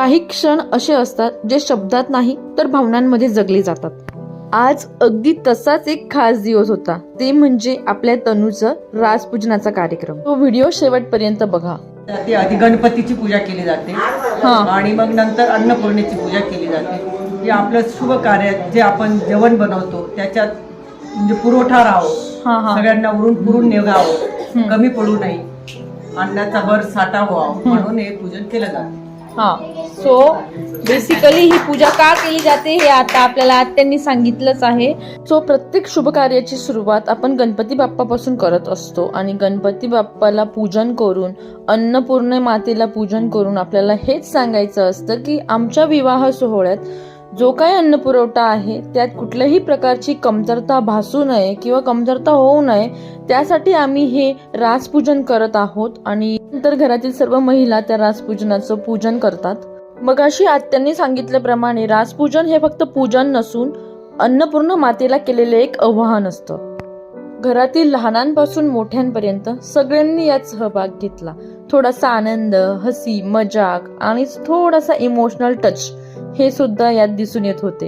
काही क्षण असे असतात जे शब्दात नाही तर भावनांमध्ये जगले जातात. आज अगदी तसाच एक खास दिवस होता, ते म्हणजे आपल्या तनूचं राजपूजनाचा कार्यक्रम. तो व्हिडिओ शेवटपर्यंत बघा. ती आधी गणपतीची पूजा केली जाते आणि मग नंतर अन्नपूर्णेची पूजा केली जाते. की आपलं शुभ कार्य जे आपण जेवण बनवतो त्याच्यात म्हणजे पुरवठा राहावं, सगळ्यांना पुरून निघावं, कमी पडू नये, अन्नाचा भर साठा व्हावा म्हणून हे पूजन केलं जातं. सो बेसिकली ही पूजा का केली जाते हे आता आपल्याला आत्यांनी सांगितलंच आहे. सो प्रत्येक शुभ कार्याची सुरुवात आपण गणपती बाप्पापासून करत असतो आणि गणपती बाप्पाला पूजन करून, अन्नपूर्ण मातेला पूजन करून आपल्याला हेच सांगायचं असतं की आमच्या विवाह सोहळ्यात जो काही अन्न पुरवठा आहे त्यात कुठल्याही प्रकारची कमतरता भासू नये किंवा कमतरता होऊ नये, त्यासाठी आम्ही हे राजपूजन करत आहोत. आणि नंतर घरातील सर्व महिला त्या राजपूजनाचं पूजन करतात. मग अशी आत्यांनी सांगितल्याप्रमाणे राजपूजन हे फक्त पूजन नसून अन्नपूर्ण मातेला केलेले एक आवाहन असतं. घरातील लहानांपासून मोठ्यांपर्यंत सगळ्यांनी यात सहभाग घेतला. थोडासा आनंद, हसी, मजाक आणि थोडासा इमोशनल टच हे सुद्धा यात दिसून येत होते.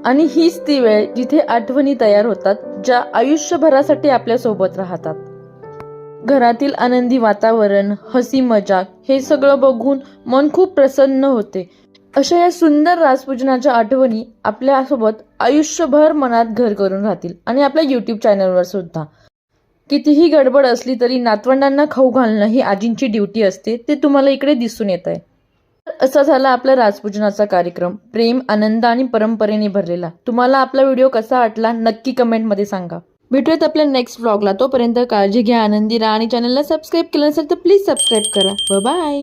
आणि हीच ती वेळ जिथे आठवणी तयार होतात ज्या आयुष्यभरासाठी आपल्या सोबत राहतात. घरातील आनंदी वातावरण, हसी मजाक हे सगळं बघून मन खूप प्रसन्न होते. अशा या सुंदर राजपूजनाच्या आठवणी आपल्यासोबत आयुष्यभर मनात घर करून राहतील. आणि आपल्या YouTube चॅनलवर सुद्धा. कितीही गडबड असली तरी नातवंडांना खाऊ घालणं ही आजींची ड्युटी असते, ते तुम्हाला इकडे दिसून येत आहे. असा झाला आपला राजपूजनाचा कार्यक्रम, प्रेम, आनंद आणि परंपरेने भरलेला. तुम्हाला आपला व्हिडिओ कसा वाटला नक्की कमेंटमध्ये सांगा. भेटूयात आपल्या नेक्स्ट व्लॉगला. तोपर्यंत काळजी घ्या, आनंदी राहा आणि चॅनलला सबस्क्राईब केलं नसेल तर प्लीज सबस्क्राईब करा. बाय.